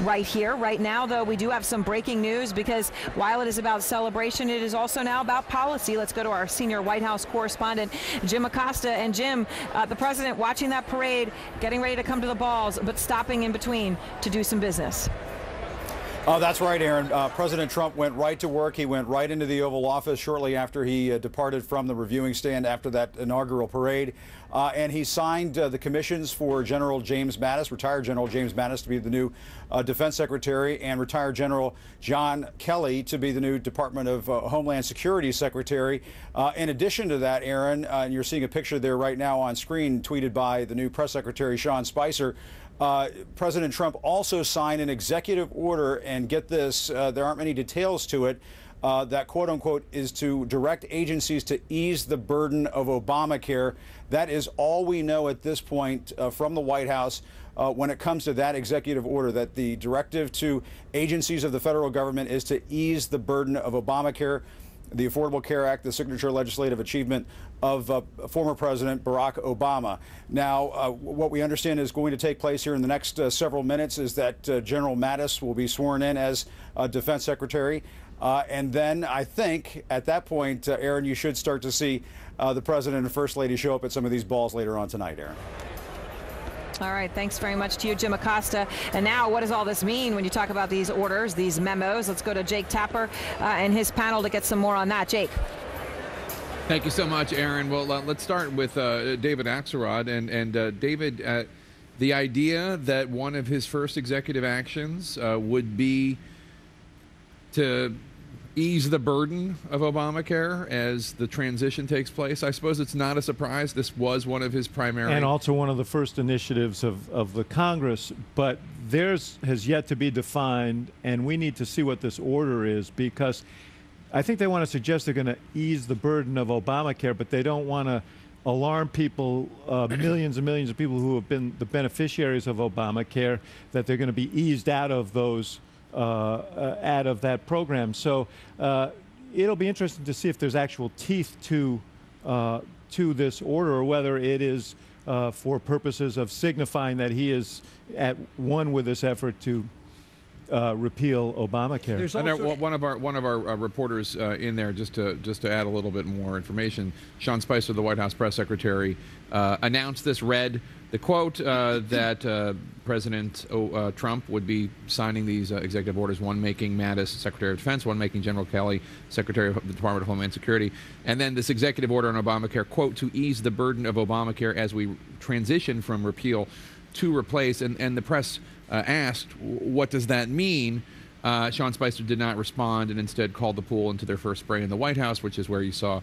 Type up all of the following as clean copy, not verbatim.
right here, right now, though we do have some breaking news, because while it is about celebration, it is also now about policy. Let's go to our senior White House correspondent, Jim Acosta. And Jim, the president watching that parade, getting ready to come to the balls, but stopping in between to do some business. Oh, that's right, Aaron. President Trump went right to work. He went right into the Oval Office shortly after he departed from the reviewing stand after that inaugural parade. And he signed the commissions for General James Mattis, retired General James Mattis, to be the new Defense Secretary, and retired General John Kelly to be the new Department of Homeland Security Secretary. In addition to that, Aaron, and you're seeing a picture there right now on screen, tweeted by the new Press Secretary, Sean Spicer. President Trump also signed an executive order, and get this, there aren't many details to it, that quote unquote is to direct agencies to ease the burden of Obamacare. That is all we know at this point from the White House when it comes to that executive order, that the directive to agencies of the federal government is to ease the burden of Obamacare, the Affordable Care Act, the signature legislative achievement of former President Barack Obama. Now, what we understand is going to take place here in the next several minutes is that General Mattis will be sworn in as Defense Secretary. And then I think at that point, Aaron, you should start to see the President and First Lady show up at some of these balls later on tonight, Aaron. All right, thanks very much to you, Jim Acosta. And now, what does all this mean when you talk about these orders, these memos? Let's go to Jake Tapper and his panel to get some more on that. Jake. Thank you so much, Aaron. Well, let's start with David Axelrod. And David, the idea that one of his first executive actions would be to ease the burden of Obamacare as the transition takes place. I suppose it's not a surprise. This was one of his primary... And also one of the first initiatives of the Congress, but theirs has yet to be defined, and we need to see what this order is, because I think they want to suggest they're going to ease the burden of Obamacare, but they don't want to alarm people, millions and millions of people who have been the beneficiaries of Obamacare, that they're going to be eased out of those out of that program. So it'll be interesting to see if there's actual teeth to this order, or whether it is for purposes of signifying that he is at one with this effort to repeal Obamacare. I know one of our reporters in there, just to add a little bit more information. Sean Spicer, the White House press secretary, announced this. Read the quote that President Trump would be signing these executive orders, one making Mattis Secretary of Defense, one making General Kelly Secretary of the Department of Homeland Security, and then this executive order on Obamacare, quote, to ease the burden of Obamacare as we transition from repeal to replace. And the press asked, what does that mean? Sean Spicer did not respond, and instead called the pool into their first spray in the White House, which is where you saw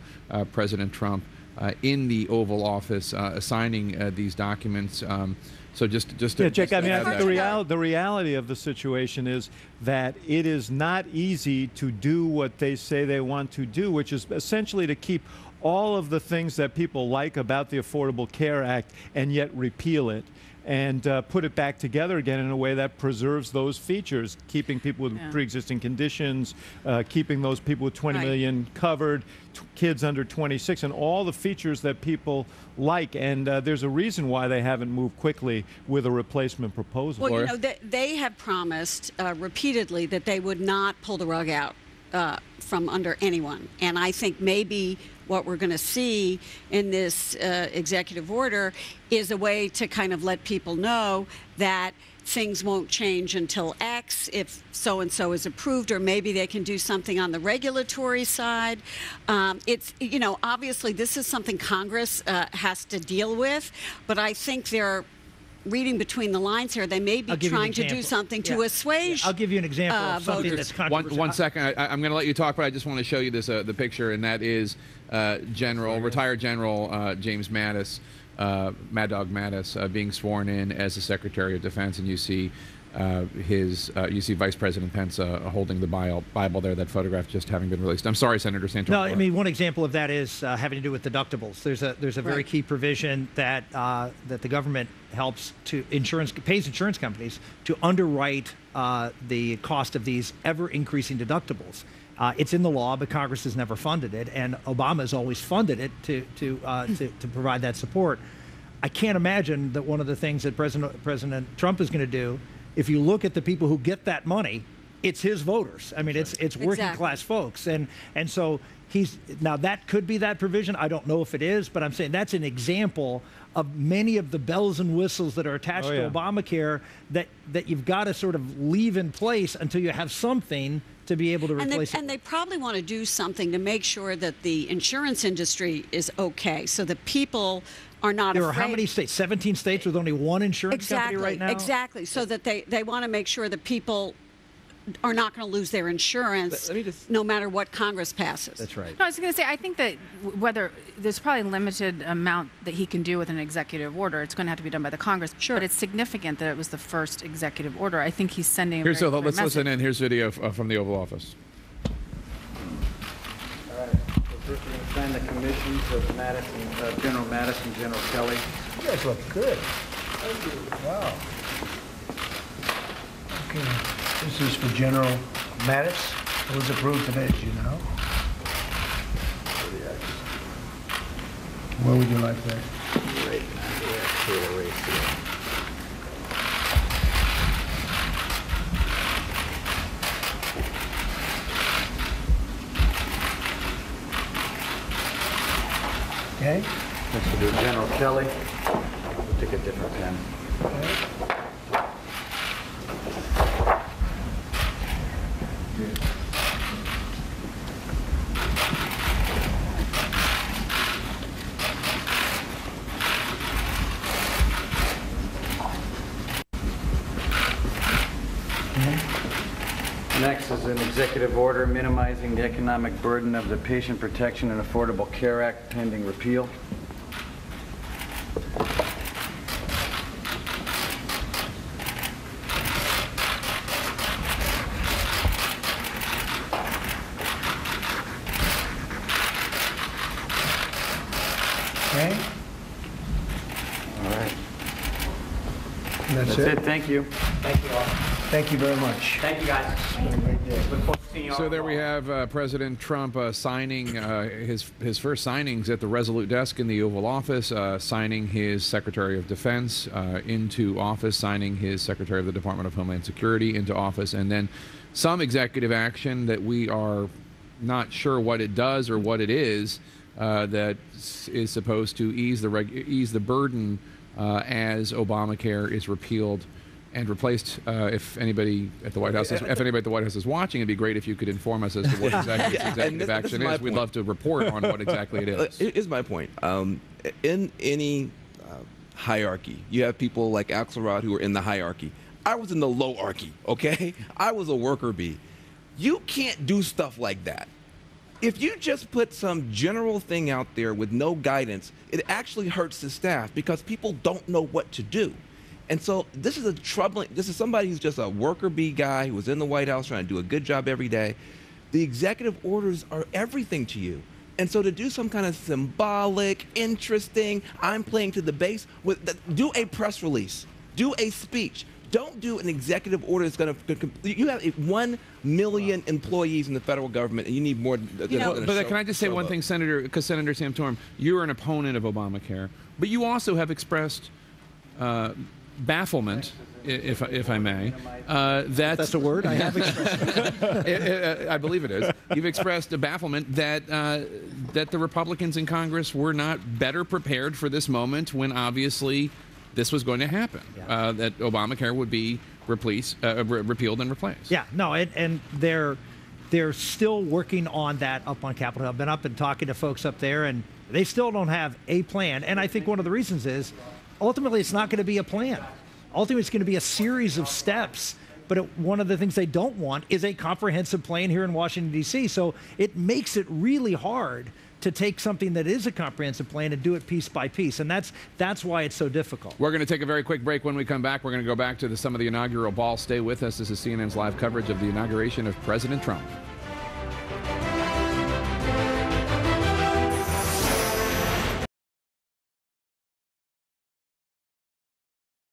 President Trump in the Oval Office signing these documents. So just yeah, Jake, I mean, I think the reality of the situation is that it is not easy to do what they say they want to do, which is essentially to keep all of the things that people like about the Affordable Care Act and yet repeal it, and put it back together again in a way that preserves those features, keeping people with pre-existing conditions, keeping those people with 20 million covered, kids under 26, and all the features that people like. And there's a reason why they haven't moved quickly with a replacement proposal. Well, you know, they have promised repeatedly that they would not pull the rug out from under anyone. And I think maybe what we're going to see in this executive order is a way to kind of let people know that things won't change until X, if so-and-so is approved, or maybe they can do something on the regulatory side. It's, you know, obviously this is something Congress has to deal with, but I think they're reading between the lines here. They may be trying to do something to assuage. I'll give you an example of something that's controversial. One second. I'm going to let you talk, but I just want to show you this the picture, and that is retired General James Mattis, Mad Dog Mattis, being sworn in as the Secretary of Defense, and you see you see Vice President Pence holding the Bible there, that photograph just having been released. I'm sorry, Senator Santorum. No, I mean, one example of that is having to do with deductibles. There's a very key provision that that the government helps to pays insurance companies to underwrite the cost of these ever-increasing deductibles. It's in the law, but Congress has never funded it, and Obama has always funded it to provide that support. I can't imagine that one of the things that President Trump is going to do if you look at the people who get that money, it's his voters. I mean, it's working class folks, and so now that could be that provision. I don't know if it is, but I'm saying that's an example of many of the bells and whistles that are attached to Obamacare that you've got to sort of leave in place until you have something to be able to replace it. And they probably want to do something to make sure that the insurance industry is okay, so that people are not afraid. There are how many states? 17 states with only one insurance company right now? Exactly. So that they want to make sure that people are not going to lose their insurance no matter what Congress passes. That's right. No, I was going to say, I think that whether there's probably a limited amount that he can do with an executive order. It's going to have to be done by the Congress. Sure. But it's significant that it was the first executive order. I think he's sending a Let's very clear listen message. in. Here's video from the Oval Office. All right. So first we're going to sign the commissions of Madison, General Madison, General Kelly. You guys look good. Thank you. Wow. Okay. This is for General Mattis. It was approved today, as you know. Where would you like that? Right here. Okay? Next we'll do General Kelly. We'll take a different pen. Okay. Next is an executive order minimizing the economic burden of the Patient Protection and Affordable Care Act pending repeal. Okay? All right. That's That's it. Thank you. Thank you all. Thank you very much. Thank you, guys. Have a great day. Look forward to seeing you all. So there we have President Trump signing his first signings at the Resolute desk in the Oval Office, signing his Secretary of Defense into office, signing his Secretary of the Department of Homeland Security into office, and then some executive action that we are not sure what it does or what it is that is supposed to ease the burden as Obamacare is repealed and replaced. If anybody at the White House is watching, it'd be great if you could inform us as to what exactly this executive action is. We'd love to report on what exactly it is. Here's my point. In any hierarchy, you have people like Axelrod who are in the hierarchy. I was in the lowarchy, okay? I was a worker bee. You can't do stuff like that. If you just put some general thing out there with no guidance, it actually hurts the staff because people don't know what to do. And so this is somebody who's just a worker bee guy who was in the White House trying to do a good job every day. The executive orders are everything to you. And so to do some kind of symbolic, interesting, I'm playing to the base, do a press release, do a speech. Don't do an executive order that's going to. You have 1 million employees in the federal government, and you need more. But can I just say one thing, Senator? Because Senator Santorum, you're an opponent of Obamacare, but you also have expressed bafflement, if I may. That's a word I have expressed. I believe it is. You've expressed a bafflement that the Republicans in Congress were not better prepared for this moment when obviously this was going to happen, that Obamacare would be repealed and replaced. Yeah, no, and they're still working on that up on Capitol Hill. I've been up and talking to folks up there, and they still don't have a plan. And I think one of the reasons is, ultimately, it's not going to be a plan. Ultimately, it's going to be a series of steps. But one of the things they don't want is a comprehensive plan here in Washington, D.C. So it makes it really hard to take something that is a comprehensive plan and do it piece by piece. And that's why it's so difficult. We're going to take a very quick break. When we come back, we're going to go back to some of the inaugural ball. Stay with us. This is CNN's live coverage of the inauguration of President Trump.